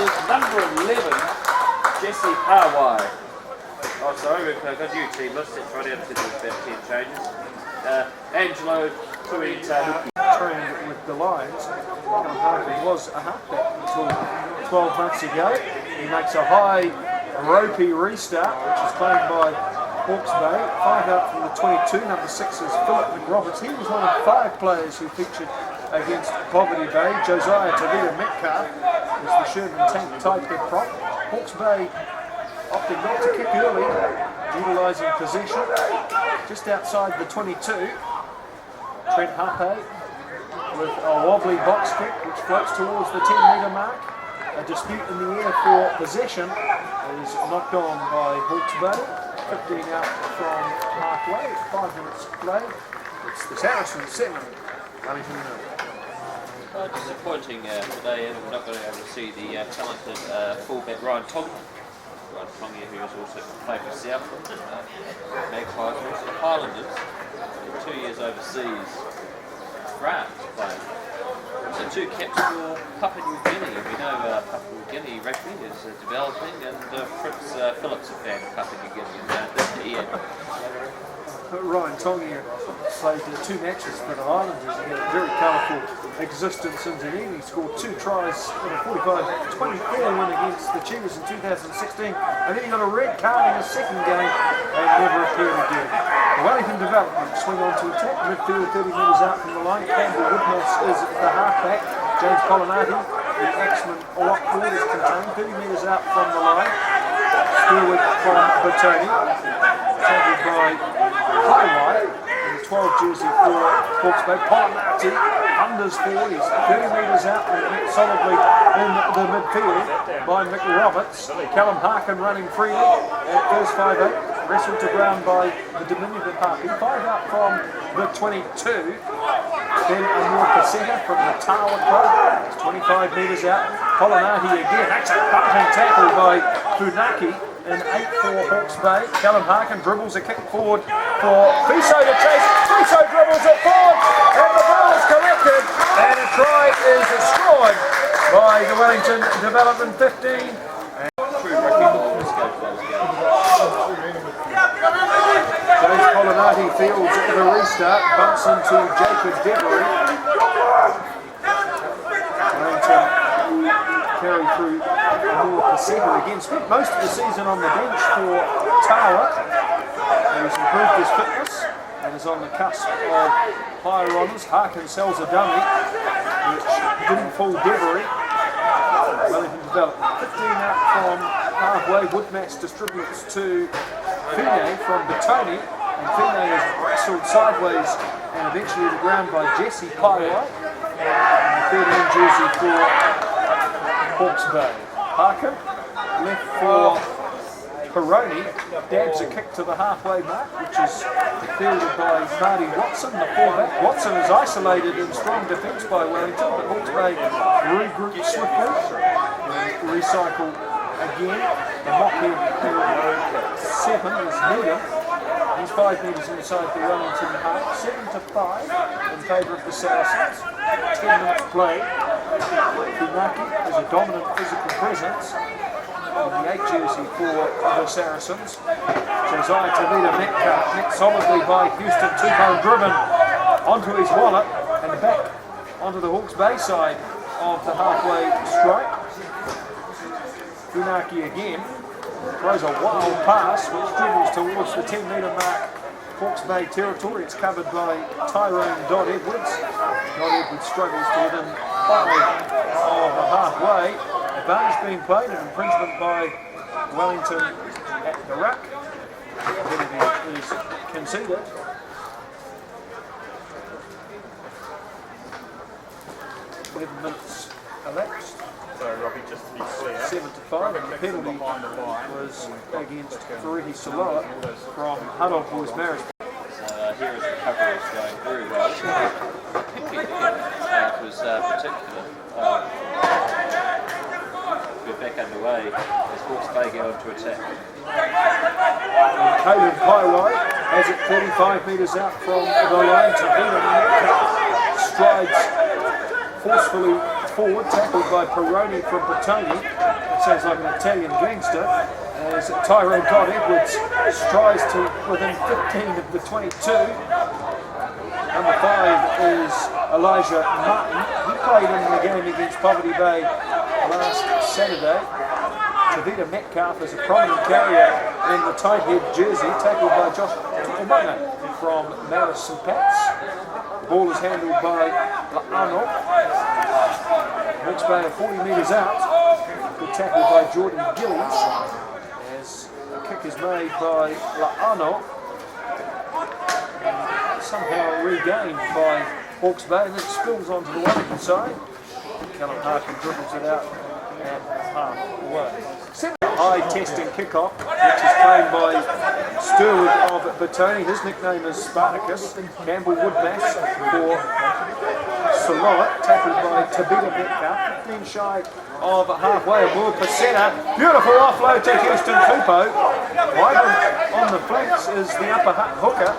is number 11, Jesse Hawaii. Oh, sorry, we've got you team list. It's right out to do about 10 changes. Angelo Tuitanuki. Trained with the Lions. Callum Harkin was a halfback until 12 months ago. He makes a high ropey restart, which is claimed by Hawke's Bay. 5 out from the 22, number 6 is Philip McRoberts. He was one of 5 players who featured against Poverty Bay. Josiah Tavita Metcalf is the Sherman Tank type head prop. Hawke's Bay opted not to kick early, utilising possession just outside the 22. Trent Hape with a wobbly box kick which floats towards the 10-metre mark. A dispute in the air for possession is knocked on by Hawke's Bay. 15 out from halfway, 5 minutes play. It's the Saracens 7, Wellington 0. Disappointing today, we're not going to be able to see the talented fullback Ryan Tongi. Ryan Tongi, who has also played for Southland, Magpies, and also the Highlanders. 2 years overseas, France playing. So 2 caps for Papua New Guinea. We know Papua New Guinea rugby is developing, and Prince Philip's a fan of Papua New Guinea, and that's the end. Ryan Tongi played 2 matches for the Highlanders. He had a very colourful existence in Dunedin. He scored 2 tries in a 45-24 win against the Cheetahs in 2016, and then he got a red card in his second game and never appeared again. The Wellington development swing on to attack. Midfield 30 metres out from the line. Campbell Woodmass is the halfback. James Polinati, the Axeman Lockwood, is contained 30 metres out from the line. Steelwood from Batoni, tackled by Highway in the 12 jersey for Hawke's Bay. Polinati unders forward. He's 30 metres out and met solidly in the midfield by McRoberts. Callum Harkin running freely at first 5'8". Wrestled to ground by the diminutive Harkin. 5 out from the 22. Then Amor Paseta from the Tawa Club. It's 25 metres out. Polinati again. That's a bumping tackle by Funaki in 8 for Hawke's Bay. Callum Harkin dribbles a kick forward for Fiso to chase. Fiso dribbles it forward and the ball is collected and a try is scored by the Wellington Development 15. James Polinati fields the restart, bumps into Jacob Devery. Wellington carry through Amor Paseta again. Spent most of the season on the bench for Tawa. He's improved his fitness and is on the cusp of higher honours. Harkin sells a dummy, which didn't fool Devery. Wellington development. 15 out from halfway. Woodmass distributes to Fine from Batoni, and Fine is wrestled sideways and eventually to ground by Jesse Paiwai, and the 13 jersey for Hawke's Bay. Harkin left for Peroni, dabs a kick to the halfway mark, which is fielded by Marty Watson, the fullback. Watson is isolated in strong defence by Wellington, but Hawke's Bay regroup swiftly and recycle again. The Mockhead 7 is Needham. He's 5 metres inside the Wellington half. 7-5 in favour of the Saracens. 10 minutes play. Funaki is a dominant physical presence in the 8 jersey for the Saracens. Josiah Tavita Metcalf met solidly by Houston Tupou, driven onto his wallet and back onto the Hawke's Bay side of the halfway stripe. Funaki again throws a wild pass which dribbles towards the 10-metre mark. Hawke's Bay territory. It's covered by Tyrone Dodd Edwards. Dodd Edwards struggles to within 5 of the halfway. Advantage being played, an infringement by Wellington at the ruck. Penalty is conceded. Minutes elapsed. So Robbie, just to be clear, 7-5, and the penalty was against Ferretti Saloa from Huddle Boys Marist. So here is recovery is going very well. It was particular. We're back underway as Hawke's Bay go on to attack. And Caleb Paiwai has it 35 metres out from the line to Vina. Strides forcefully forward, tackled by Peroni from Bertoni. It sounds like an Italian gangster. As Tyrone God Edwards strides to within 15 of the 22. Number 5 is Elijah Martin. He played in the game against Poverty Bay last Saturday. Tavita Metcalf is a prominent carrier in the tight head jersey, tackled by Josh Tukumana from Maris St. Pat's. The ball is handled by La'ano. Hawke's Bay are 40 metres out. Good tackle by Jordan Gillies. As a kick is made by La'ano. Somehow regained by Hawke's Bay, and it spills onto the Wellington side. Callum Harkin dribbles it out and halfway. High testing kickoff, which is claimed by Sturwood of Bertoni. His nickname is Spartacus. Campbell Woodmass for Samoa, tackled by Tabita Metcalf. 15 shy of halfway. Amur Pasetta, beautiful offload to Houston Tupou. Wide on the flanks is the upper hooker.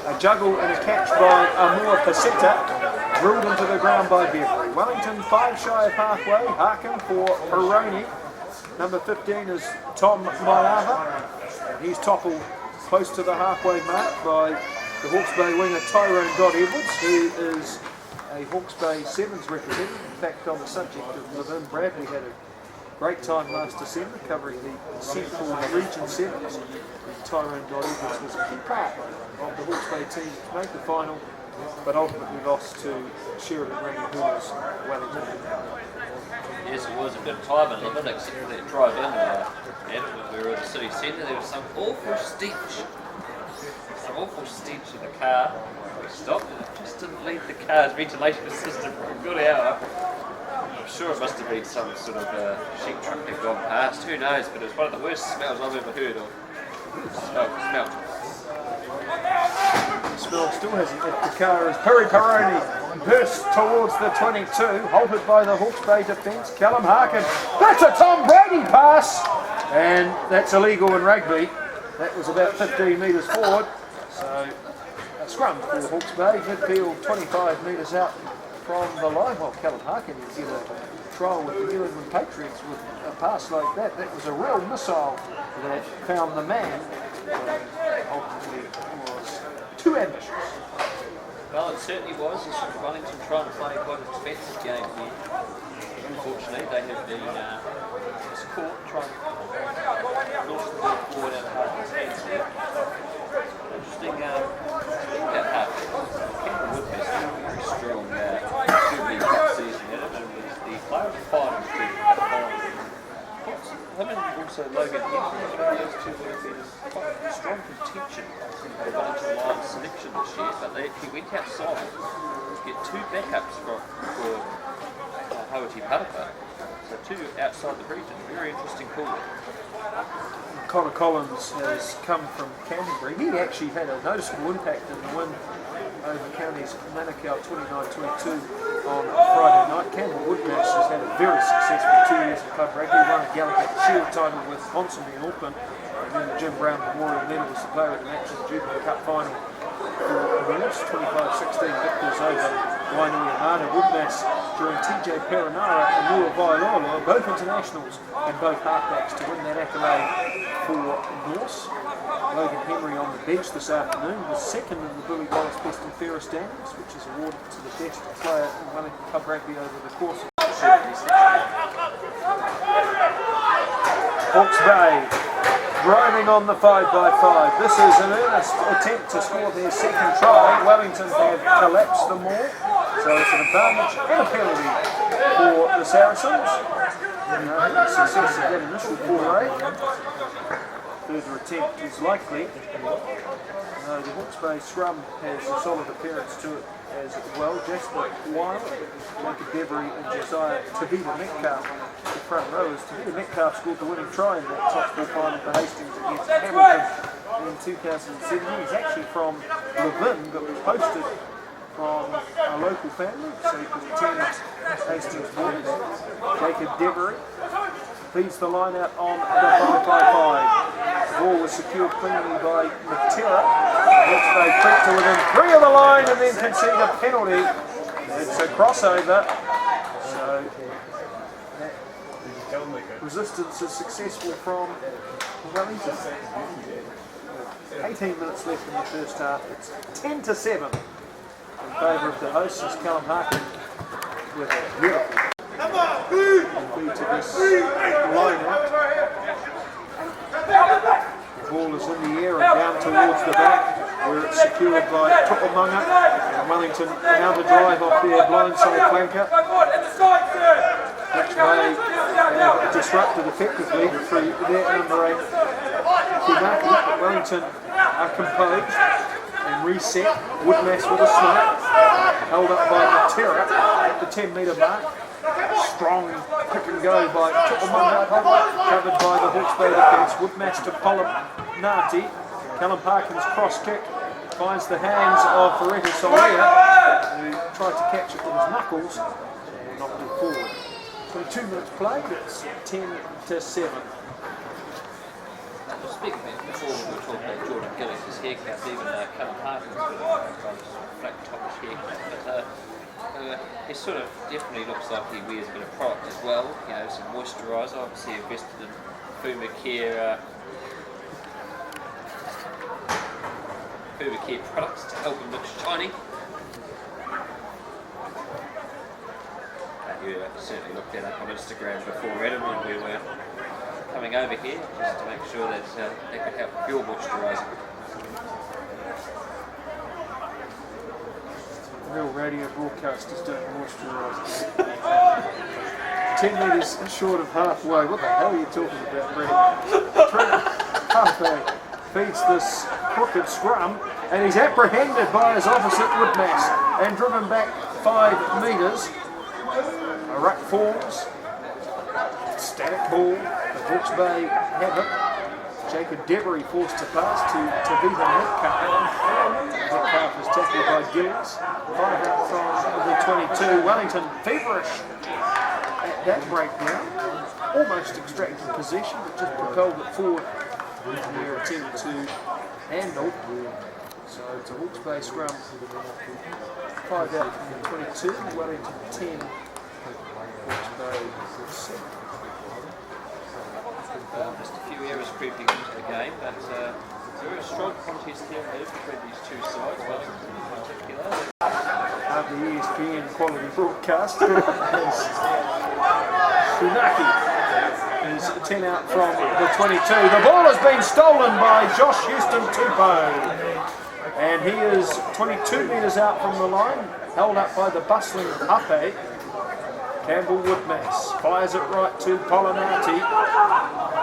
A juggle and a catch by Amur Pasetta, drilled into the ground by Beverly. Wellington 5 shy of halfway. Harkin for Peroni. Number 15 is Tom Maiava. He's toppled close to the halfway mark by the Hawke's Bay winger Tyrone God Edwards, who is a Hawke's Bay Sevens representative. In fact, on the subject of Levin Bradley, had a great time last December covering the Central Region Sevens. Tyrone God Edwards was a key part of the Hawke's Bay team to make the final, but ultimately lost to Sheridan Rangahuna's Wellington. Yes, it was a good time in Levin, except for that drive in. And we were in the city centre, there was some awful stench. In the car. We stopped and it just didn't leave the car's ventilation system for a good hour. I'm sure it must have been some sort of sheep truck that gone past, who knows, but it was one of the worst smells I've ever heard of. Smell. The smell still hasn't left the car as Peroni bursts towards the 22, halted by the Hawke's Bay defence. Callum Harkin, that's a Tom Brady pass, and that's illegal in rugby. That was about 15 metres forward, so a scrum for the Hawke's Bay. Midfield 25 metres out from the line. Well, Callum Harkin is in a trial with the New England Patriots with a pass like that. That was a real missile that found the man. Ultimately was too ambitious. Well, it certainly was. It's Wellington trying to play quite an expensive game here. Unfortunately, they have been caught trying to launch the ball forward out of Harkin's hands here. Interesting about Harkin. Campbell Woodmass had a very strong Jubilee Cup season in it, and was the player of the final to him and also Logan Henry, those two would have been quite strong contention for the Wellington Lions selection this year, but they actually went outside to get 2 backups for Hawati Parapa. So 2 outside the region. Very interesting call. Connor Collins has come from Canterbury. He actually had a noticeable impact in the win over Counties Manukau 29-22 on Friday night. Campbell Woodmass has had a very successful 2 years in club rugby. He won a Gallagher Shield title with Ponsonby in Auckland, and then the Jim Brown Memorial Medal was the player of the match in the Jubilee Cup final for Norse. 25-16 victors over Wainui Amata. Woodmass during TJ Perenara and Lua Vailoa, both internationals and both halfbacks to win that accolade for Norse. Logan Henry on the bench this afternoon was second in the Billy Wallace Best and Fairest standings, which is awarded to the best player in Wellington Club Rugby over the course of the season. Hawke's Bay driving on the 5x5. This is an earnest attempt to score their second try. Wellington have collapsed them all, so it's an advantage and a penalty for the Saracens. The success of that initial foray. Further attempt is likely. The Hawke's Bay scrum has a solid appearance to it as well. Jasper Wild, Jacob Devery and Josiah Tavita Metcalf, the front rowers. Tavita Metcalf scored the winning try in that top 4 final for Hastings against Hamilton in 2007. He's actually from Levin, but was posted from a local family, so he could attend Hastings Boys. Jacob Devery feeds the line out on the 5x5. The ball was secured cleanly by Matera. Next they creep to within 3 of the line and then concede a penalty. It's a crossover. So resistance is successful from Wellington. 18 minutes left in the first half. It's 10-7 in favour of the hosts as Callum Harkin with a beautiful lead to this line out. The ball is in the air and down towards the back where it's secured by Tupamunga, and Wellington now to drive off their blindside flanker, which they have disrupted effectively through their number 8 Funaki. But Wellington are composed and reset. Woodmass with a snipe, held up by the Terror at the 10-metre mark. Strong pick and go by Tupamunga, covered by the Hawke's Bay defence. Woodmass to Polinati. Callum Parkin's cross kick finds the hands of Ferretti Soria, who tried to catch it with his knuckles and knocked it forward. 22 minutes played, it's 10-7. Speaking of it, before we were talking about Jordan Gillis' haircut, even Callum Parkin's got a flat topish haircut, but he sort of definitely looks like he wears a bit of product as well, you know, some moisturiser, obviously invested in Fuma Care products to help him look shiny. You certainly looked that up on Instagram before Adam when we were coming over here, just to make sure that they could help with your moisturising. Real radio broadcasters don't moisturise. 10 metres short of halfway. What the hell are you talking about, Brett? Halfway feeds this crooked scrum, and he's apprehended by his opposite Woodmass and driven back 5 metres. A ruck forms. Static ball. The Hawke's Bay have it. Jacob Devery forced to pass to Tavita Metcalf. Metcalf is tackled by Gillis. 5 out from the 22. Wellington feverish at that breakdown. Almost extracted possession, but just propelled it forward in their attempt to handle. So it's a Hawke's Bay scrum. 5 out from the 22. Wellington 10. Hawke's Bay 7. Just a few errors creeping into the game, but very strong contest here between these two sides. Wellington in particular. The ESPN quality broadcast. Funaki is 10 out from the 22. The ball has been stolen by Josh Houston Tupou, and he is 22 metres out from the line, held up by the bustling Hape. Campbell Woodmass fires it right to Polinati,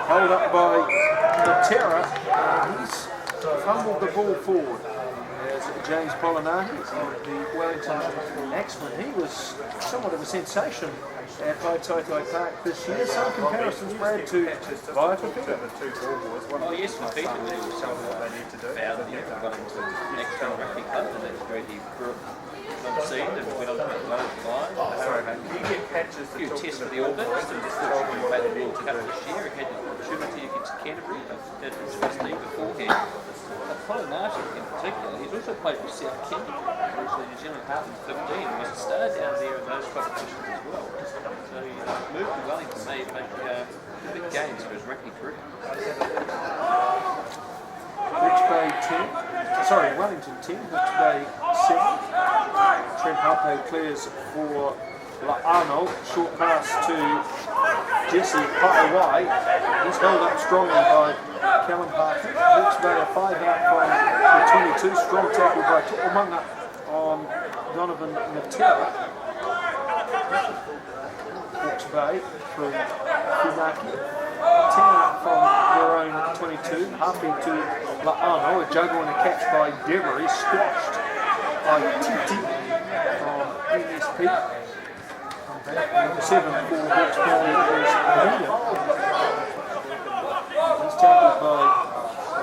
held up by the Terror, and he's fumbled the ball forward. There's James Polinati, the Wellington Axeman. He was somewhat of a sensation at Waitai Park this year. Some comparisons, Brad, to Vaiapapita. Oh yes, Fafita was also found here for Wellington next to Rugby Club, and that's where he grew up on the scene and went on to the line. You get patches A few tests for the All Blacks, and just thought he made the World Cup this year. He had the opportunity against Canterbury, but that was his team beforehand. Polinati in particular, he's also played for South Kent, also New Zealand half in 15, and was a star down there in those competitions as well. So he moved to Wellington, made big gains for his rugby career. Hawke's Bay 10, sorry, Wellington 10, Hawke's Bay 7. Trent Hape clears for Arnold, short pass to Jesse Paiwai. He's held up strongly by Callum Parkin. Hawke's Bay are 5 out from the 22. Strong tackle by Tupamunga on Donovan Matera. Hawke's Bay through Funaki. 10 out from their own 22. Hape to La'ano. A juggle and a catch by Devery. Squashed by Titi from ESP. 7 for Hawke's Bay is Amelia. He's tackled by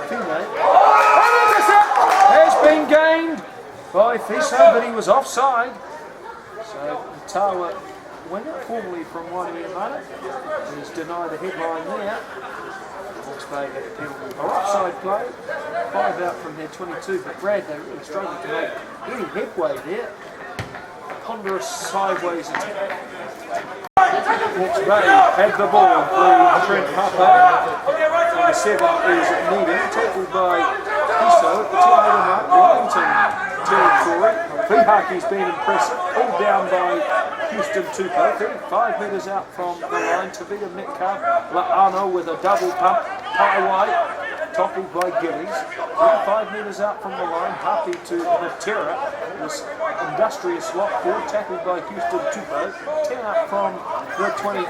Fine. Has been gained by Fiso, but he was offside. So Tawa winner, formerly from Waimea, he's denied a headline there. Hawke's Bay had a penalty for offside play. 5 out from their 22, but Brad, they really struggled to make any headway there. Ponderous sideways attack. Hawke's Bay had the ball for Trent Harper. Number 7 is Needham, tackled by Piso at the 10-metre mark, Wellington territory. Fihaki's been impressive, pulled down by Houston Tupou, 35 metres out from the line. Tavita Metcalf, La'ano with a double pump, Paiwai, toppled by Gillies. 35 metres out from the line, Happy to Matera, this industrious lock forward, tackled by Houston Tupou. 10 out from the 22,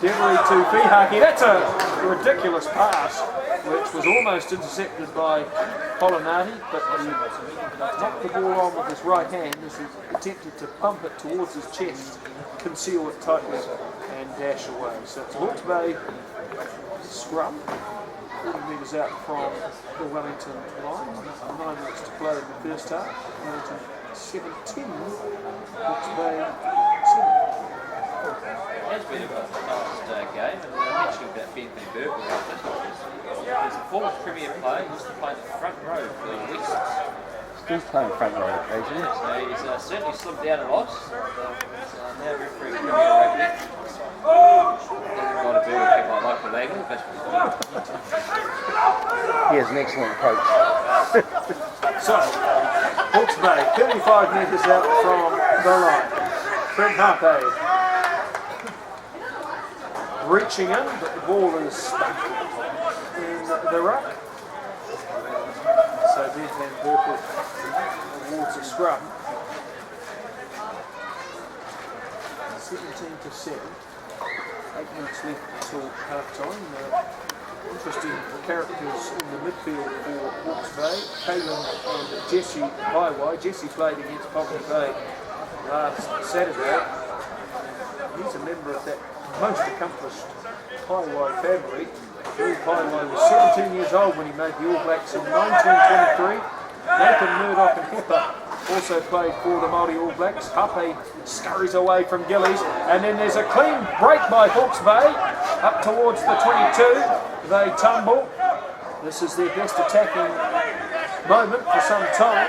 Devery to Fihaki. That's a ridiculous pass, which was almost intercepted by Polinati, but he knocked the ball on with his right hand as he attempted to pump it towards his chest, conceal it tightly, and dash away. So it's Hawke's Bay scrum, 40 metres out from the Wellington line. 9 minutes to play in the first half. Wellington 17, Hawke's Bay 7. It has been a fast game, and I mentioned about Ben VB He's a former Premier player, he used to play in the front row for the West. Still playing front row occasionally. So he's certainly slimmed down a lot. He's now refereeing Premier Rugby. Doesn't got to be with people like Michael Langley, but He is an excellent coach. So, Hawke's Bay, 35 metres out from the line. Trent Harper reaching in, but the ball is stuck in the ruck. So Ben VB awards a scrum. 17-7. 8 minutes left until half time. Interesting characters in the midfield for Hawke's Bay. Kalen and Jesse Paiwai. Jesse played against Poverty Bay last Saturday. He's a member of that most accomplished Paiwai family. Bill Paiwai was 17 years old when he made the All Blacks in 1923. Nathan Murdoch and Hepper also played for the Māori All Blacks. Hape scurries away from Gillies, and then there's a clean break by Hawke's Bay up towards the 22. They tumble. This is their best attacking moment for some time.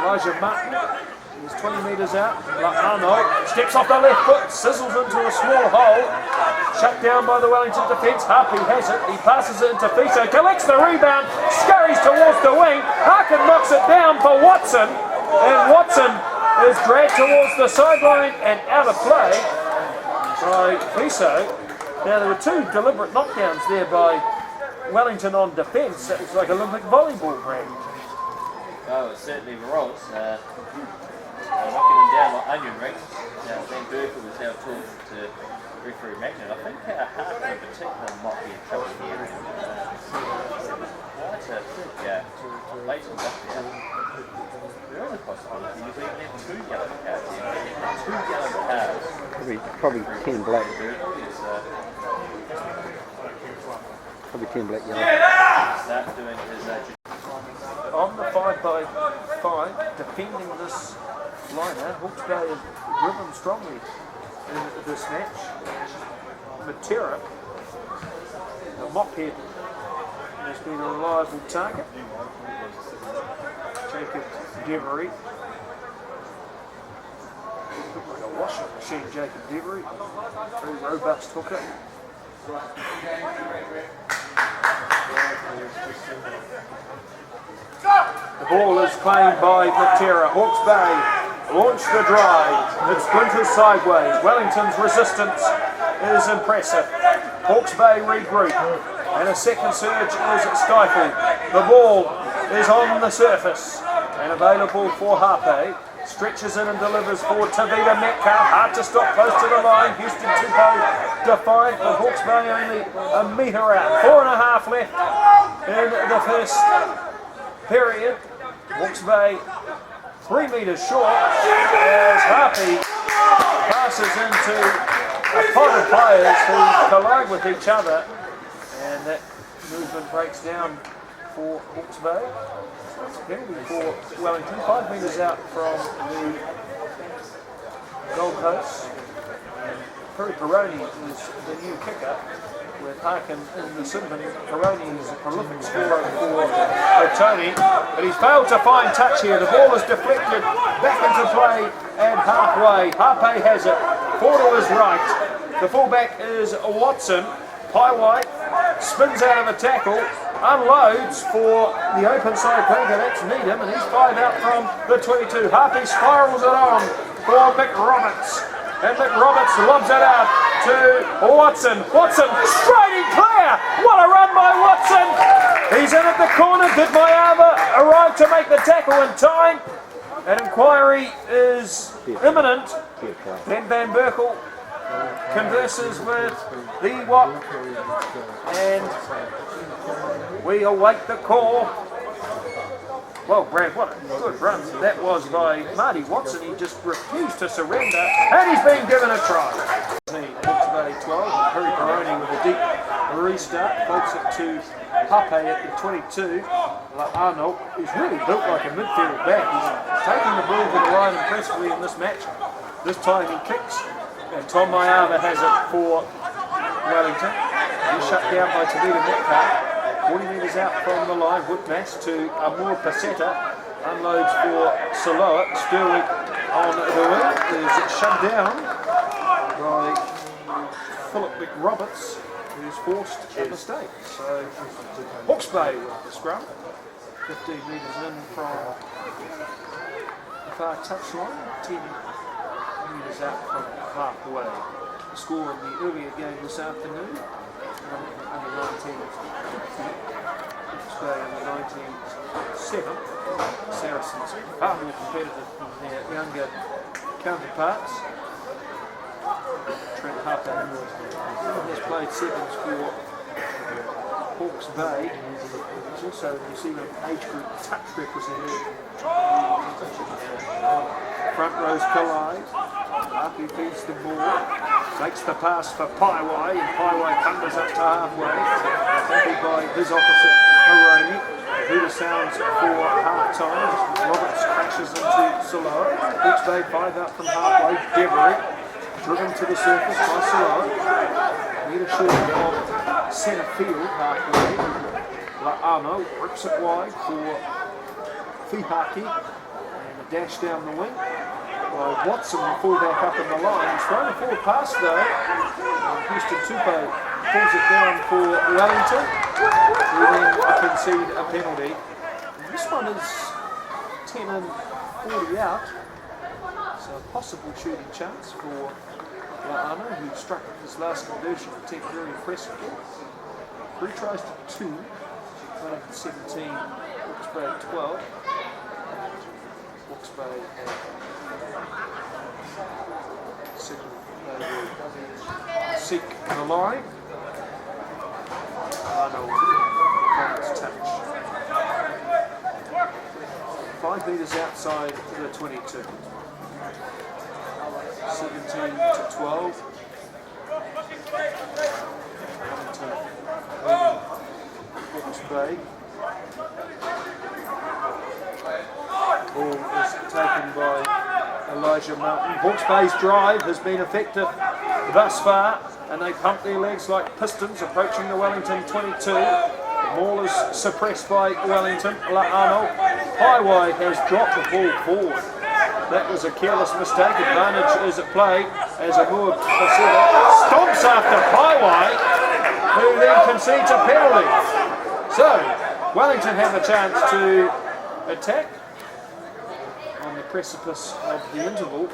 Elijah Martin is 20 metres out. La'ano steps off the left foot, sizzles into a small hole. Shut down by the Wellington defence. Harpy has it. He passes it into Fiso. Collects the rebound. Scurries towards the wing. Harkin knocks it down for Watson. And Watson is dragged towards the sideline and out of play by Fiso. Now there were 2 deliberate knockdowns there by Wellington on defence. That was like Olympic volleyball brand. oh, it certainly was. Knocking them down like onion rings. Now, Ben Burke was now talking to referee Magnet. I think Harper in particular might be in trouble here. Quite a big latent lockdown. There is a possibility you've even had 2 yellow cards here. 2 yellow cards. Probably 10 black. Probably 10 black yellow. Start doing his On the 5x5, defending this liner, Hawke's Bay has driven strongly in this match. Matera, the Mockhead, has been a reliable target. Jacob Devery. Looked like a washing machine, Jacob Devery. Very robust hooker. The ball is claimed by Matera. Hawke's Bay launch the drive. It splinters sideways. Wellington's resistance is impressive. Hawke's Bay regroup. And a second surge is stifled. The ball is on the surface and available for Harpe. Stretches in and delivers for Tavita Metcalf. Hard to stop close to the line. Houston Tupou defiant, but Hawke's Bay only a metre out. 4.5 left in the first period. Hawke's Bay 3 metres short as Harpy passes into a pod of players who collide with each other, and that movement breaks down for Hawke's Bay. It's a penalty for Wellington, 5 metres out from the Gold Coast. Puri Peroni is the new kicker, with Harkin in the Simban. Peroni is a prolific scorer for Tony, but he's failed to find touch here. The ball is deflected back into play and halfway. Harpe has it, 4 to his right. The fullback is Watson. Paiwai spins out of a tackle, unloads for the open side flanker. That's Needham, and he's 5 out from the 22. Harpy spirals it on for McRoberts. And McRoberts lobs it out to Watson. Watson straight and clear. What a run by Watson. He's in at the corner. Did Mayava arrive to make the tackle in time? An inquiry is imminent. Ben Van Berkel converses with the WOC, and we await the call. Well, Brad, what a good run that was by Marty Watson. He just refused to surrender, and he's been given a try. Hawke's Bay 12, and Harry Peroni with a deep restart, folks it to Pape at the 22. Arnold, who's really built like a midfield back. He's taking the ball to the line impressively in this match. This time he kicks, and Tom Mayava has it for Wellington. He's shut down by Tavita Metcalf. 40 metres out from the line, Woodmass to Amor Paseta, unloads for Saloa. Sterling on the wing is shut down by Philip McRoberts, who's forced a mistake. So Hawke's Bay with the scrum, 15 metres in from the far touchline, 10 metres out from halfway. The score in the earlier game this afternoon, under 19, Hawke's Bay under 19-7. Saracens far more competitive than their younger counterparts. Trent Harper has played sevens for Hawke's Bay. He's also the New Zealand age group touch representative. Front rows collide. Harpy feeds the ball. Makes the pass for Paiwai, and Paiwai thunders up to halfway. Tackled by his opposite, Peroni. Buddha sounds for half time. Roberts crashes into Saloa. Hawke's Bay 5 out from halfway. Devery driven to the surface by Saloa. Leadership of centre field halfway. La'ano rips it wide for Fihaki. And a dash down the wing. By Watson, the fullback up in the line. He's thrown a forward pass though. Houston Tupou pulls it down for Wellington, who then concede a penalty. And this one is 10 and 40 out. So a possible shooting chance for La'ano, who struck his last conversion attempt very impressively. 3 tries to 2. Wellington 17, Hawke's Bay 12. Hawke's Bay second, they will seek the line. Arnold on its touch. 5 metres outside the 22. 17 to 12. Hawke's Bay. Ball is taken by Elijah Martin. Hawke's Bay's drive has been effective thus far, and they pump their legs like pistons approaching the Wellington 22. The ball is suppressed by Wellington. La'ano. Paiwai has dropped the ball forward. That was a careless mistake. Advantage is at play as Amor Paseta stomps after Paiwai, who then concedes a penalty. So, Wellington have a chance to attack on the precipice of the interval.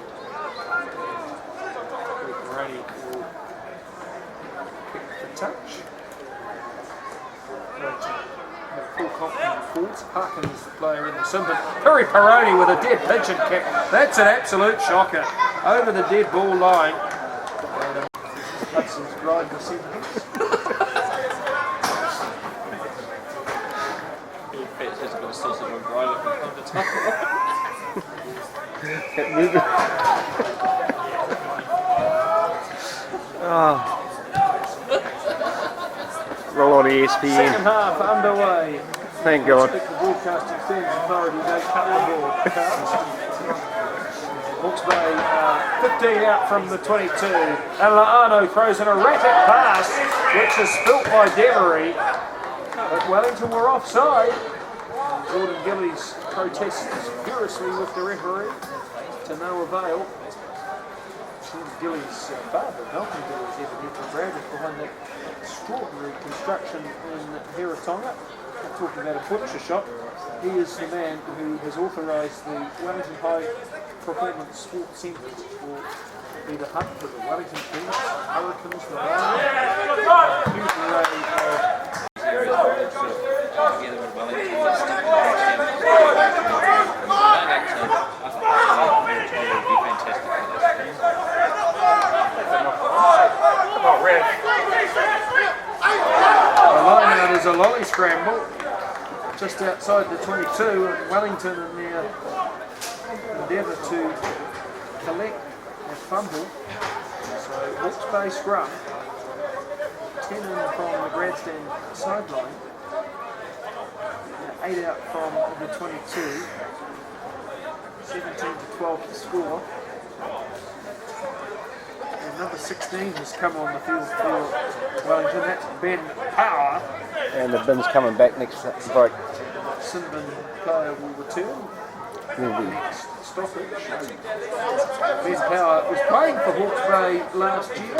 Peroni will kick the touch. Have full confidence forwards. Parkin is the player in the Simpson. Harry Peroni with a dead pigeon kick. That's an absolute shocker. Over the dead ball line. Hudson's drive the sentence. He's got a sausage on grinder from the top. Roll on ESPN. Second half underway. Thank God. The broadcasting team's authority, they cut the ball. Hawke's Bay 15 out from the 22. And La'ano throws an erratic pass, which is spilt by Devery. But Wellington were offside. Jordan Gillies protests furiously with the referee to no avail. Gilly's father, Malcolm Gilly's evidently branded behind that extraordinary construction in Heratonga. I'm talking about a butcher shop. He is the man who has authorised the Wellington High Performance Sports Centre, which will be the hub for the Wellington Phoenix, Hurricanes, the Lions, huge array Together with Wellington, going back to would be fantastic for this. Come on, Red. The line out is a lolly scramble just outside the 22, and Wellington in their endeavour to collect a fumble. So Hawke's Bay scrum, 10 in from the grandstand sideline, 8 out from the 22, 17-12 to score. And number 16 has come on the field for Wellington, that's Ben Power. And the bin's coming back next break. Cinnamon player will return. Next stoppage. Ben Power was playing for Hawke's Bay last year.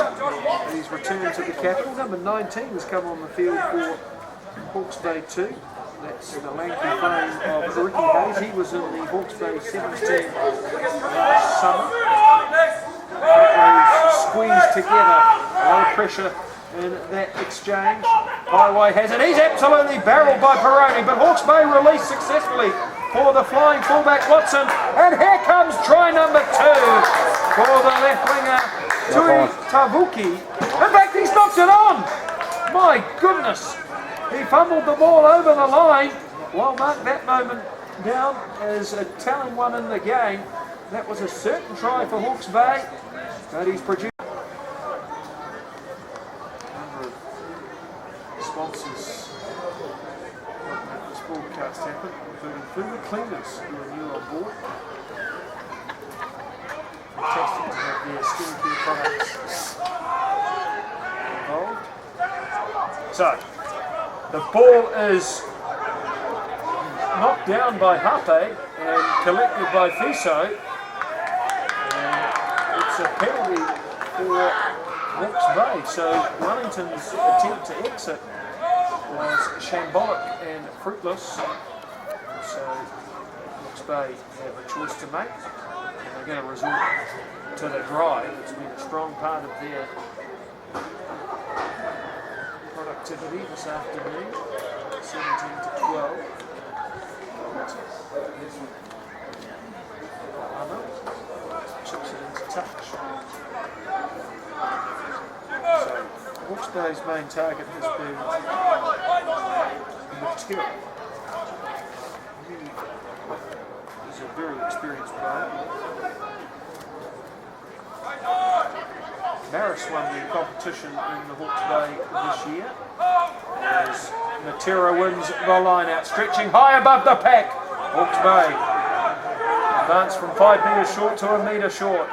He's returned to the capital. Number 19 has come on the field for Hawke's Bay 2. That's the lanky frame of Ricky Hayes. He was in the Hawke's Bay 17 last summer. They squeezed together, a lot of pressure in that exchange. Highway has it. He's absolutely barreled by Peroni, but Hawke's Bay released successfully for the flying fullback Watson. And here comes try number 2 for the left winger Tui Tavuki. In fact, he's knocked it on. My goodness. He fumbled the ball over the line. Well, mark that moment down as a telling one in the game. That was a certain try for Hawke's Bay, but he's produced a number of sponsors that make this broadcast happen, including Food Cleaners, who are new on board. Fantastic to have their skincare products involved. So, the ball is knocked down by Hape and collected by Fiso. And it's a penalty for Hawke's Bay. So Wellington's attempt to exit was shambolic and fruitless. So Hawke's Bay have a choice to make. And they're going to resort to the drive. It's been a strong part of their productivity this afternoon, 17-12. Chips it into touch. So, Hawke's Bay's main target has been Matera. He is a very experienced player. Maris won the competition in the Hawke's Bay this year as Matera wins the line out, stretching high above the pack. Hawke's Bay advance from 5 metres short to a metre short.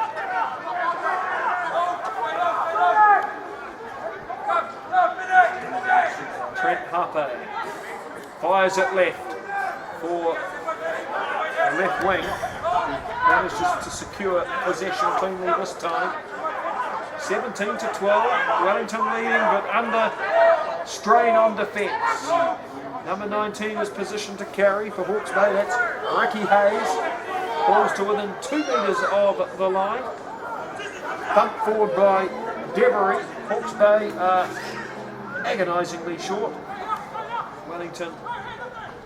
Trent Hape fires it left for the left wing, who manages to secure possession cleanly this time. 17-12, Wellington leading but under strain on defence. Number 19 is positioned to carry for Hawke's Bay, that's Ricky Hayes. Falls to within 2 metres of the line. Bumped forward by Devery. Hawke's Bay are agonisingly short. Wellington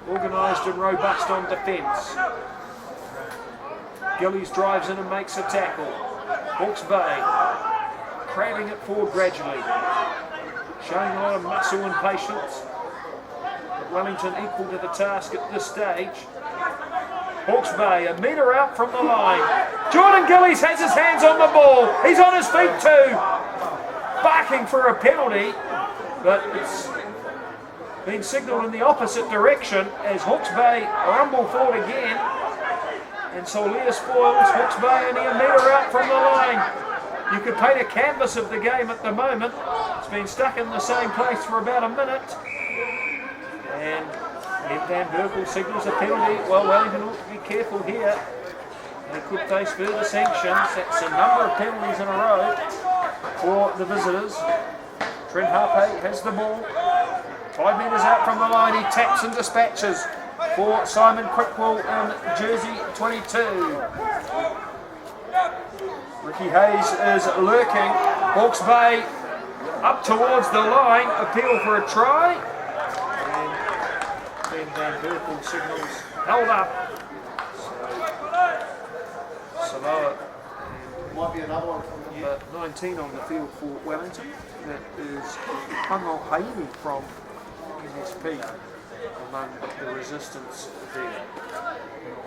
organised and robust on defence. Gillies drives in and makes a tackle. Hawke's Bay cramming it forward gradually, showing a lot of muscle and patience. But Wellington equal to the task at this stage. Hawke's Bay a metre out from the line. Jordan Gillies has his hands on the ball. He's on his feet too, barking for a penalty, but it's been signalled in the opposite direction as Hawke's Bay rumble forward again. And Solia spoils. Hawke's Bay only a metre out from the line. You could paint a canvas of the game at the moment. It's been stuck in the same place for about a minute. And Ed Van Berkel signals a penalty. Well, Wellington ought to be careful here. They could face further sanctions. That's a number of penalties in a row for the visitors. Trent Harpe has the ball. 5 metres out from the line. He taps and dispatches for Simon Quickwell in jersey 22. Ricky Hayes is lurking. Hawke's Bay up towards the line. Appeal for a try. And Ben VB signals held up. Samoa. Might be another one from Number 19 on the field for Wellington. That is Hango Haini from NSP among the resistance there.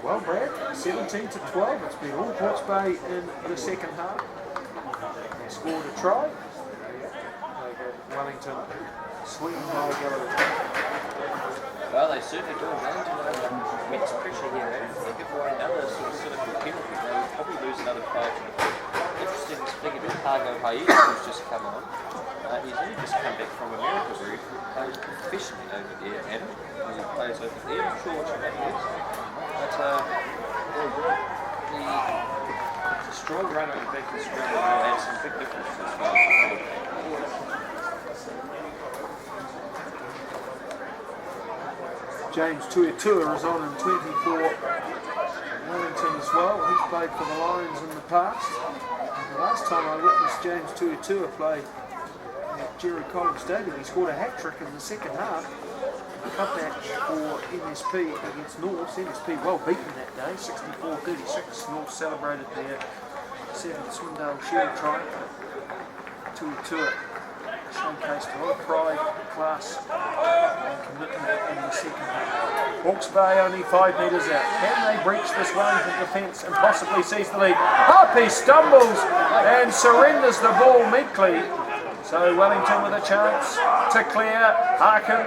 Well, Brad, 17 to 12. It's been all Hawke's Bay in the second half. They scored a try. Wellington swinging high gallery. Well, they certainly do. Wellington immense pressure here. They give away another sort of penalty. They'll probably lose another player to the field. Interesting to think about Hago Haini, who's just come on. He's only just come back from America, where he plays professionally over there, Adam. He plays over there. I'm not sure what that is. But the strong runner in back in Australia will add some big differences as far as James Tuitua is on in 24. Wellington as well. He's played for the Lions in the past. And the last time I witnessed James Tuitua play at Jerry Collins Stadium, he scored a hat-trick in the second half. A cup match for NSP against North. NSP well beaten that day, 64-36. North celebrated their 7th Swindale Shield triumph. Tuitua showcased a lot of pride, class and commitment in the second half. Hawke's Bay only 5 metres out. Can they breach this Wellington defence and possibly seize the lead? Harpe stumbles and surrenders the ball meekly. So Wellington with a chance to clear. Harkin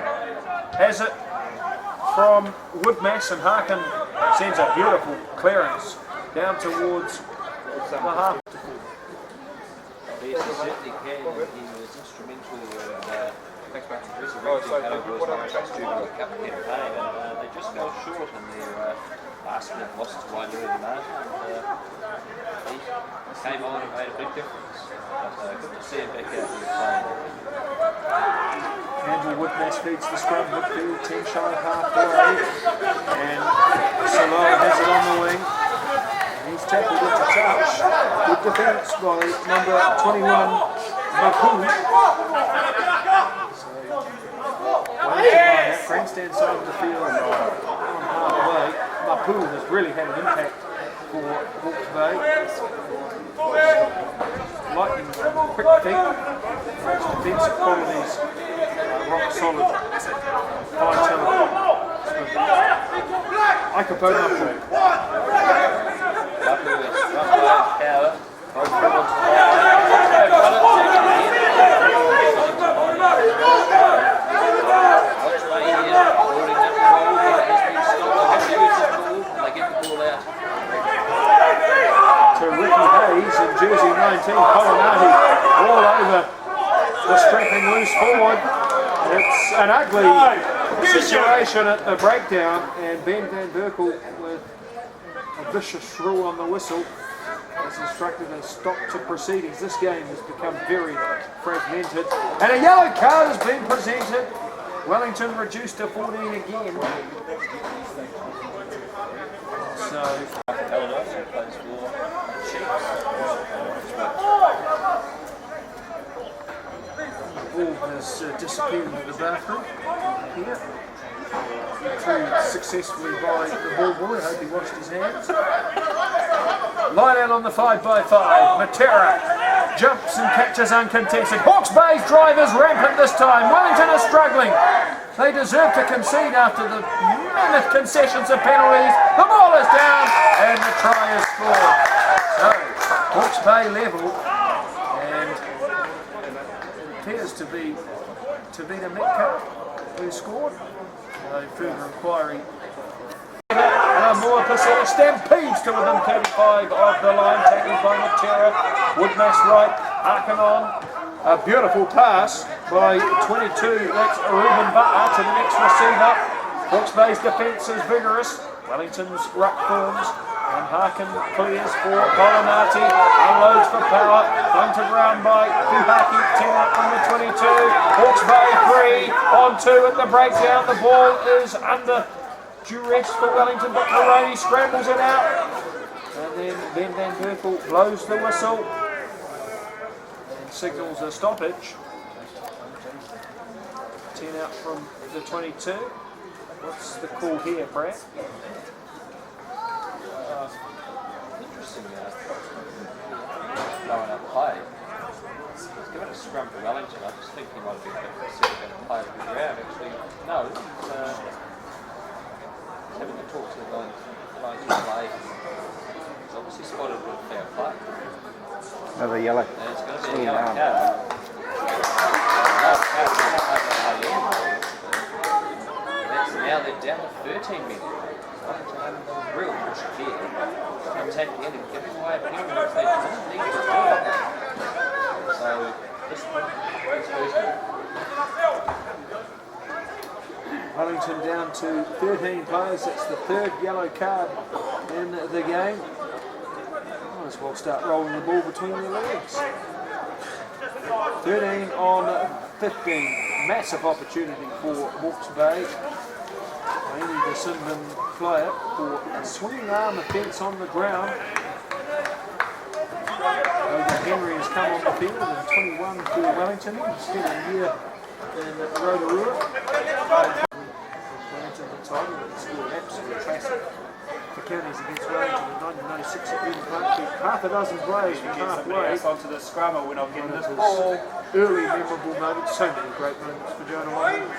has it from Woodmass, and Harkin sends a beautiful clearance down towards the half. Yes, he certainly can. He was instrumental in resurrecting Hanover's Halifax Jubilee Cup campaign, and they just fell short in their last minute loss to Wainui in Martin. He came on and made a big difference. But good to see him back out there playing. Andrew Woodmass feeds the scrum midfield, 10 shy half forward, and Solo has it on the wing. He's tackled with a touch. Good defence by number 21, Mapu. So, grandstand side of the field on halfway. Mapu has really had an impact for Hawke's Bay. Lightning quick feet. His defensive qualities are rock solid. High talent. Ikapo Mapu. To Ricky Hayes in jersey 19, Colonati all over the strapping loose forward. It's an ugly situation at the breakdown, and Ben VB with a vicious shrill on the whistle has instructed a stop to proceedings. This game has become very fragmented, and a yellow card has been presented. Wellington reduced to 14 again. So the ball has disappeared into the bathroom here. Retrieved successfully by the ball boy. I hope he washed his hands. Line out on the 5x5. Matera jumps and catches uncontested. Hawke's Bay's drive is rampant this time. Wellington is struggling. They deserve to concede after the mammoth concessions of penalties. The ball is down and the try is scored. So, Hawke's Bay level, and it appears to be the Metcalf who scored. Further inquiry. More Paseta stampedes to within 35 of the line, tackled by Matera. Woodmass right, Harkin on. A beautiful pass by 22, that's Reuben Butler to the next receiver. Hawke's Bay's defence is vigorous. Wellington's ruck forms. And Harkin clears for Colinati, unloads for power, thrown to ground by Puhaki, 10 out from the 22, Hawke's Bay 3, on 2 at the breakdown, the ball is under duress for Wellington, but Maroney scrambles it out, and then Ben VB blows the whistle, and signals a stoppage. 10 out from the 22. What's the call here, Brad? Interesting, blowing up play. He's given a scrum to Wellington. I just think he might have been a bit concerned about the play of the ground. Actually, no, he's having to talk to the Wellington play. He's obviously spotted a bit of fair play. Another yellow. And it's going to be a yellow card. Now they're down to 13 men. Wellington having a real push here. Attacking in and giving away a penalty which they didn't need to do. So this version. Wellington down to 13 players. That's the third yellow card in the game. Might as well start rolling the ball between their legs. 13 on 15. Massive opportunity for Hawke's Bay. Amy the Sinbin player for a swinging arm offence on the ground. Logan Henry has come on the field and 21 for Wellington. He's getting here in Rotorua. Wellington the title that scored absolute classic for counties against Wellington in 1996 at Eden Park. Half a dozen players from halfway. Onto the scrummer, we're not getting this ball. Early memorable moments, so many great moments for Jonah Wellington.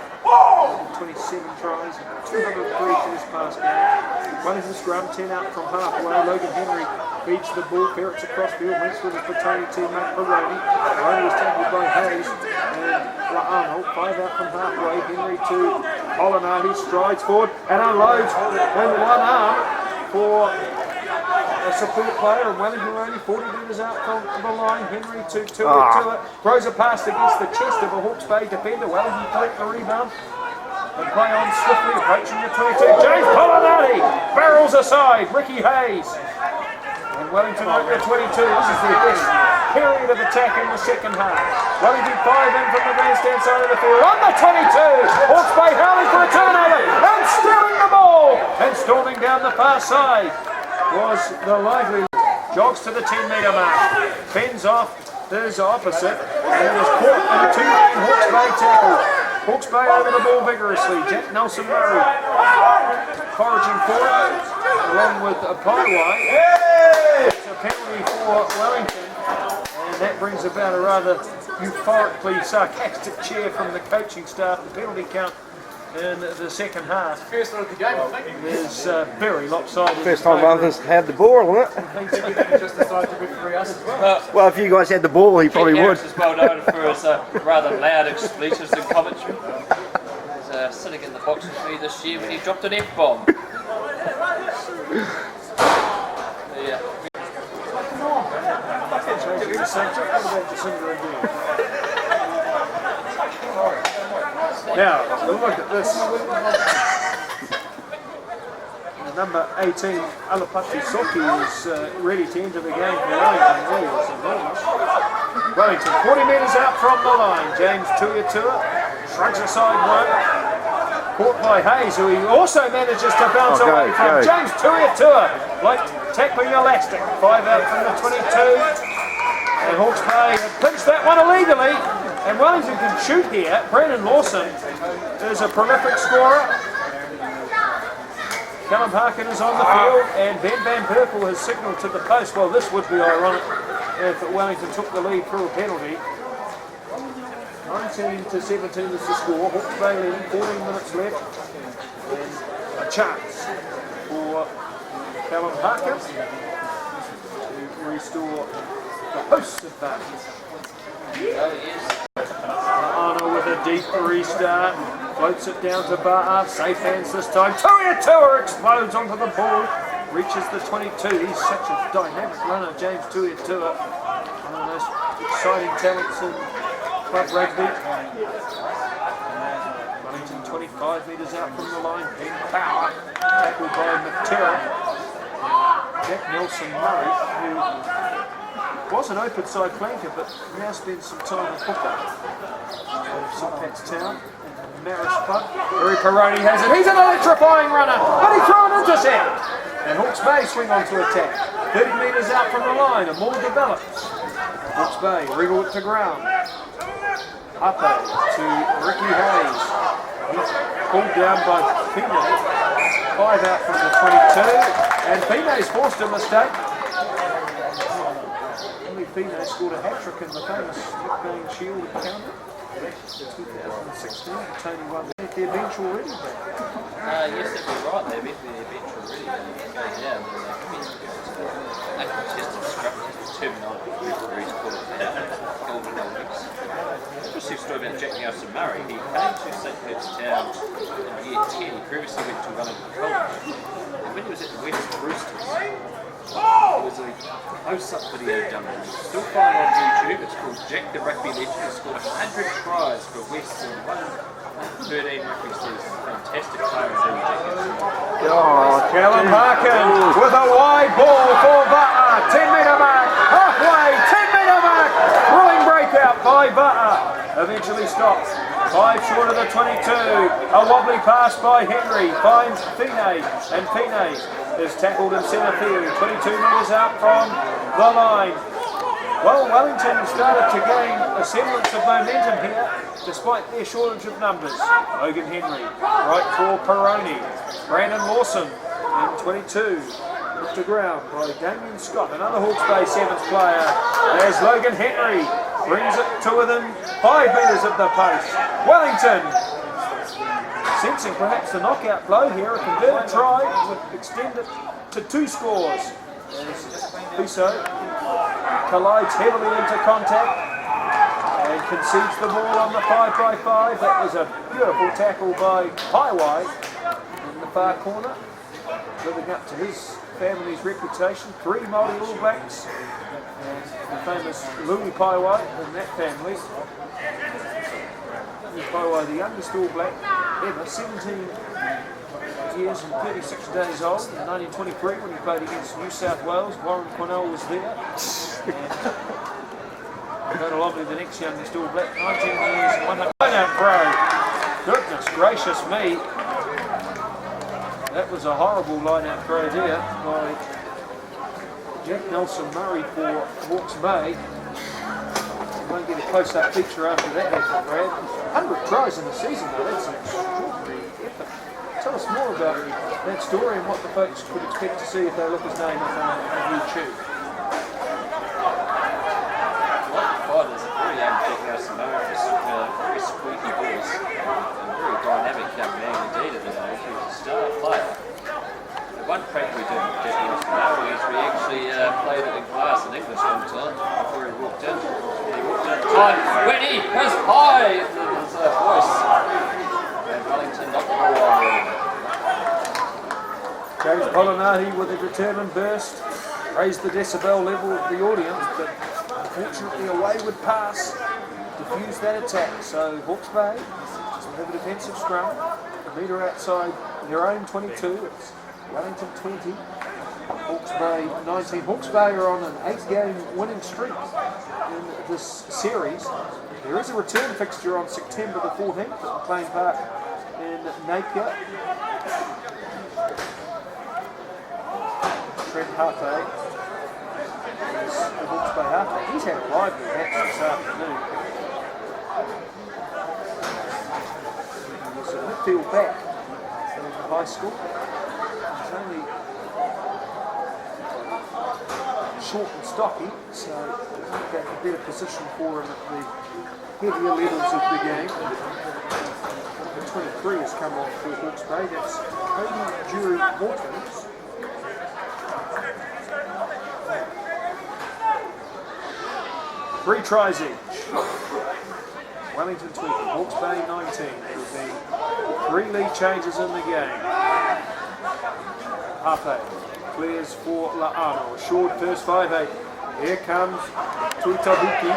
27 tries and 203 first pass game. Wellington scrum, 10 out from halfway. Logan Henry beats the ball, ferrets across field, wins with his battalion teammate Baroni. Baroni was tackled by Hayes and Arnold, 5 out from halfway. Henry to Colinati, strides forward and unloads in one arm for a support player, and Wellington only 40 metres out from the line. Henry to Tua, throws a pass against the chest of a Hawke's Bay defender. Wellington collect the rebound and play on swiftly, approaching the 22. James Colinati barrels aside. Ricky Hayes and Wellington over the 22. This is their best period of attack in the second half. Wellington 5 in from the bandstand side of the field on the 22. Hawke's Bay howling for a turnover and stealing the ball and storming down the far side was the lively. Jogs to the 10-metre mark, bends off his opposite and is caught in a 2-man Hawke's Bay tackle. Hawke's Bay over the ball vigorously. Jack Nelson Murray foraging forward along with a Paiwai. It's a penalty for Wellington, and that brings about a rather euphorically sarcastic cheer from the coaching staff. The penalty count in the second half First one of the game, I think. is very lopsided. First time Wellington's had the ball, wasn't it? Just decided to referee us as well. Well, if you guys had the ball, he probably would. Harris is well known for his rather loud expletives and commentary. He's sitting in the box with me this year when he dropped an F-bomb. Yeah. Now, look at this. The number 18, Alapati Soki, is ready to enter the game for Wellington. He is enormous. Wellington, 40 metres out from the line. James Tuiatua shrugs aside one. Caught by Hayes, who he also manages to bounce away from. James Tuiatua, like tackling elastic. 5 out from the 22. And Hawke's Bay have pinched that one illegally. And Wellington can shoot here. Brandon Lawson is a prolific scorer. Callum Harkin is on the field, and Ben VB has signalled to the post. Well, this would be ironic if Wellington took the lead through a penalty. 19 to 17 is the score. Hawke's Bay leading, 14 minutes left. And a chance for Callum Harkin to restore the host advantage. Arnold with a deep restart, floats it down to Ba'a, safe hands this time. Tuiatua explodes onto the ball, reaches the 22. He's such a dynamic runner, James Tuiatua. One of those exciting talents in club rugby. Wellington 25 metres out from the line. Ben Power, tackled by McTerra. Jack Nelson-Murray, who was an open side flanker, but now spends some time at hooker. St Pat's Town and Marist Club. Barry Peroni has it. He's an electrifying runner, but he threw an intercept. And Hawke's Bay swing on to attack. 30 metres out from the line, and more develops. Hawke's Bay wriggle it to ground. Up to Ricky Hayes. He's pulled down by Pino. 5 out from the 22, and Pino's forced a mistake. Only Pino scored a hat-trick in the famous nickname Shield encounter. 2016, Tony won their bench already. Yes, they'd be right. They've been their bench already. Goes down. They contested scrum. Terminology. Referees call it golden Olympics. Interesting story about Jack Nelson-Murray. He came to St Pat's Town in year 10. He previously went to Wellington College. And when he was at the West Roosters, there was a close-up video done. Still found on YouTube. It's called Jack the Rugby Legend. He scored 100 tries for West in 13 rugby seasons. Fantastic player in Jack Nelson-Murray. Callum Harkin with a wide ball for Butter. 10-metre mark, halfway, 10-metre mark. Thrilling breakout by Butter. Eventually stops. 5 short of the 22. A wobbly pass by Henry. Finds Fine. And Fine is tackled in centre field. 22 metres out from the line. Well, Wellington started to gain a semblance of momentum here, despite their shortage of numbers. Logan Henry, right for Peroni. Brandon Lawson in 22. Put to ground by Damien Scott, another Hawke's Bay Sevens player. There's Logan Henry, brings it to within 5 metres of the post. Wellington, sensing perhaps the knockout blow here, a converted try would extend it to 2 scores. As Piso collides heavily into contact and concedes the ball on the 5x5. That was a beautiful tackle by Paiwai in the far corner, living up to his family's reputation. 3 Māori All Blacks and the famous Louis Paiwai in that family. Paiwai, the youngest All Black ever, 17 years and 36 days old in 1923 when he played against New South Wales. Warren Cornell was there. And Donald Lobley, the next youngest All Black, 19 years and 100. Line-out throw. Goodness gracious me. That was a horrible line-out throw there by Jack Nelson-Murray for Hawke's Bay. You won't get a close-up feature after that effort, Brad. 100 tries in the season though, that's an extraordinary effort. Tell us more about that story and what the folks could expect to see if they look his name up on YouTube. What is a very young Jack Nelson-Murray, very squeaky voice, and very dynamic young man indeed at that age. He was a star player. The one prank we did with Jack Nelson-Murray is we actually played it in class in English one time before he walked in. And he walked in time when he was high in his voice. And Wellington knocked the ball on. James Pollinati with a determined burst raised the decibel level of the audience, but unfortunately a wayward pass diffused that attack. So Hawke's Bay will have a defensive scrum, a metre outside their own 22. It's Wellington 20, Hawke's Bay 19. Hawke's Bay are on an 8-game winning streak in this series. There is a return fixture on September the 14th at McLean Park in Napier. Trent Harte is the Hawke's Bay Harte. He's had a lively match this afternoon. He was a midfield back in high school. He's only short and stocky, so that's a better position for him at the heavier levels of the game. The 23 has come on for Hawke's Bay. That's Cody Jury Mortons. Three tries each. Wellington 20, Hawke's Bay 19. There will be 3 lead changes in the game. Hape clears for La'ano. Assured first 5-8. Here comes Tuitabuki.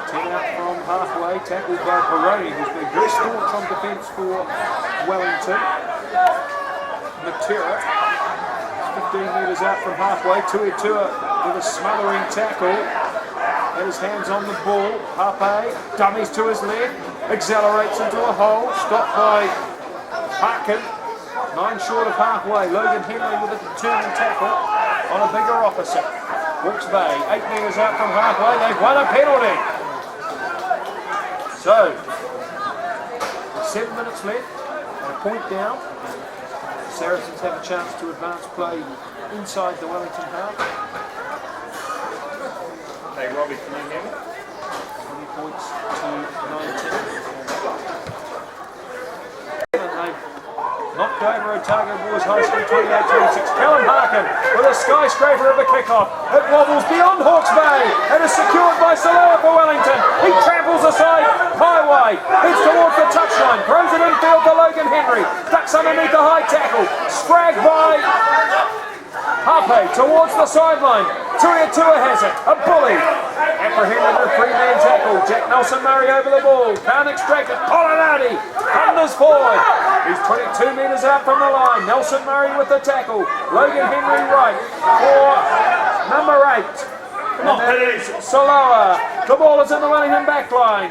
10 out from halfway. Tackled by Peroni, who's been very staunch on defence for Wellington. Matera 15 metres out from halfway. Tuitua with a smothering tackle. Had his hands on the ball. Hape dummies to his left. Accelerates into a hole. Stopped by Harkin. 9 short of halfway. Logan Henry with a determined tackle on a bigger opposite. Hawke's Bay 8 metres out from halfway. They've won a penalty. So 7 minutes left and a point down. Saracens have a chance to advance play inside the Wellington half. Hey Robbie, can you hear me? 20 points to 19. They've knocked over Otago Boys High School 28-26. Callum Harkin with a skyscraper of a kickoff. It wobbles beyond Hawke's Bay and is secured by Saloa for Wellington. He tramples aside highway. Heads towards the touchline. Throws it infield to Logan Henry. Ducks underneath the high tackle. Spragged by Hape towards the sideline. Tuitua has it. A bully. Apprehended a 3-man tackle. Jack Nelson Murray over the ball. Can't extract it. Polinati thunders forward. He's 22 metres out from the line. Nelson Murray with the tackle. Logan Henry right for number 8. And that is Saloa. The ball is in the Wellington back line.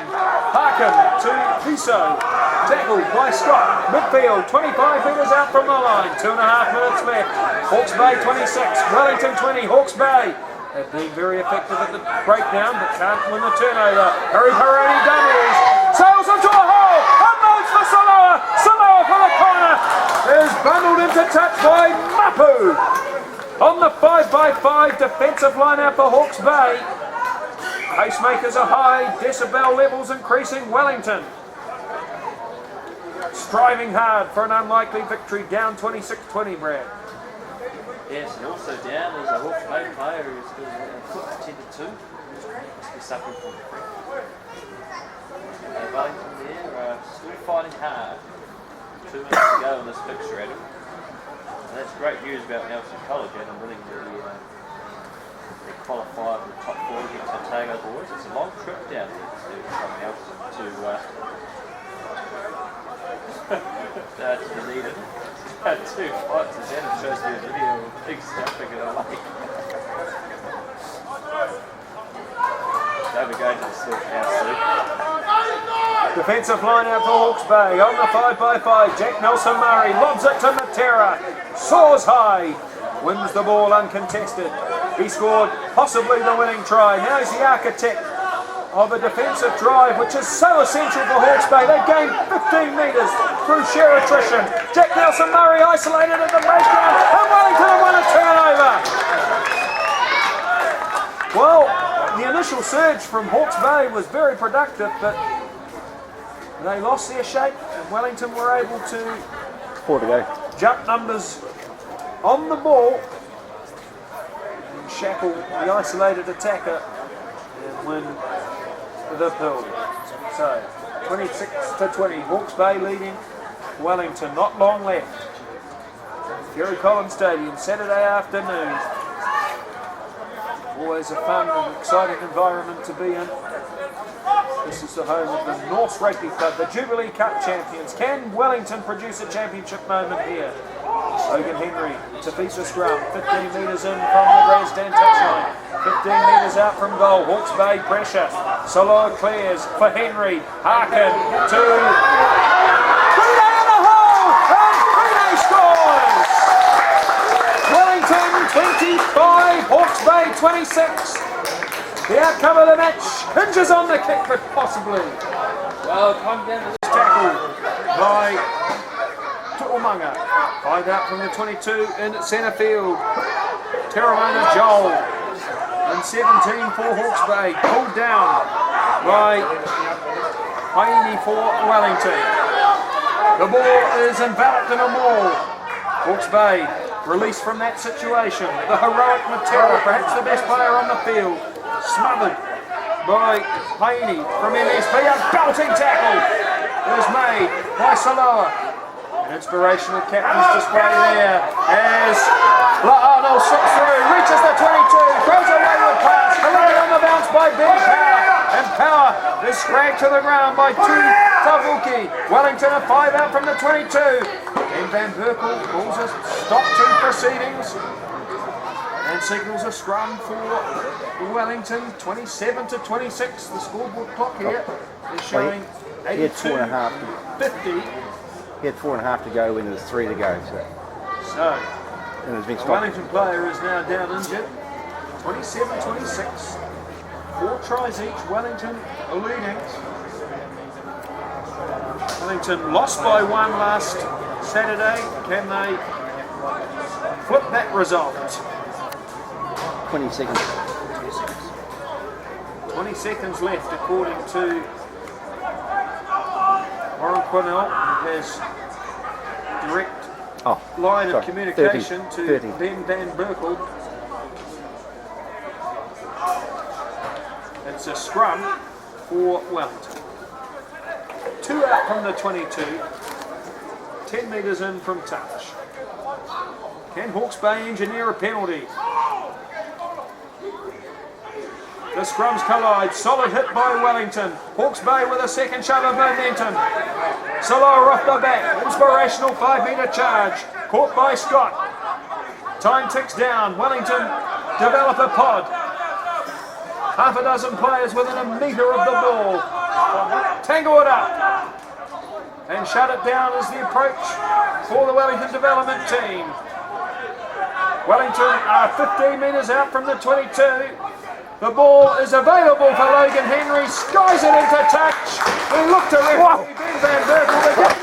Harkin to Piso. Tackled by Scott. Midfield, 25 metres out from the line. 2.5 minutes left. Hawke's Bay 26, Wellington 20. Hawke's Bay have been very effective at the breakdown, but can't win the turnover. Harry Peroni doubles. Sails into a hole. Unloads for Saloa. Saloa for the corner. Is bundled into touch by Mapu. On the 5x5 defensive line out for Hawke's Bay. Pacemakers are high, decibel levels increasing. Wellington striving hard for an unlikely victory, down 26-20, Brad. Yes, and also down there's a Hawke's Bay player who's been put to 10-2. Must be suffering from free. Wellington there still fighting hard. 2 minutes to go in this fixture, Adam. And that's great news about Nelson College, Adam, winning the qualify for the top 4 against Otago Boys. It's a long trip down there from Nelson to Dunedin. 2 fights as Adam shows me a video of big stuffing in a lake. They'll be going to the silk house soon. Defensive line out for Hawke's Bay on the 5x5. Jack Nelson Murray lobs it to Matera. Soars high. Wins the ball uncontested. He scored possibly the winning try. Now he's the architect of a defensive drive, which is so essential for Hawke's Bay. They've gained 15 metres through sheer attrition. Jack Nelson Murray isolated at the breakdown, and Wellington have won a turnover. Well, the initial surge from Hawke's Bay was very productive, but they lost their shape, and Wellington were able to 4 to go. jump numbers on the ball and shackle the isolated attacker and win the pill. So 26-20, Hawke's Bay leading Wellington. Not long left. Kerry Collins Stadium, Saturday afternoon. Always a fun and exciting environment to be in. This is the home of the North Rugby Club, the Jubilee Cup champions. Can Wellington produce a championship moment here? Logan Henry to piece of scrum, 15 metres in from the grandstand touchline, 15 metres out from goal. Hawke's Bay pressure. Saloa clears for Henry. Harkin to Frida in the hole, and Frida scores. Wellington 25, Hawke's Bay 26. The outcome of the match hinges on the kick, but possibly. Well, come down to this Tackle by Tu'umanga. 5 out from the 22 in centre field. Terramona Joel. And 17 for Hawke's Bay. Pulled down by Haini for Wellington. The ball is enveloped in a maul. Hawke's Bay released from that situation. The heroic Matera, perhaps the best player on the field. Smothered by Haini from MSP. A belting tackle is made by Saloa. An inspirational captain's display there as La'ano slips through, reaches the 22, throws a wayward pass, delivered on the bounce by Ben Power. And Power is dragged to the ground by Tavuki. Wellington a 5 out from the 22. Ben Van Berkel calls a stop to proceedings and signals a scrum for Wellington. 27-26. The scoreboard clock here is showing He had 4.5. 50. He had 4.5 to go when there was 3 to go. So And it's been the stopped. Wellington player is now down injured. 27-26. 4 tries each. Wellington are leading. Wellington lost by 1 last Saturday. Can they flip that result? 20 seconds. 20 seconds left according to Warren Quinnell, who has direct line of communication 30. to Ben Van Berkel. It's a scrum for Wellington. 2 out from the 22, 10 metres in from touch. Can Hawke's Bay engineer a penalty? The scrums collide, solid hit by Wellington. Hawke's Bay with a second shove of momentum. Salah off the back, inspirational 5-metre charge, caught by Scott. Time ticks down, Wellington develop a pod. Half a dozen players within a metre of the ball. Tangle it up and shut it down as the approach for the Wellington development team. Wellington are 15 metres out from the 22. The ball is available for Logan Henry, skies it into touch. We look to referee Ben Van Berkel to get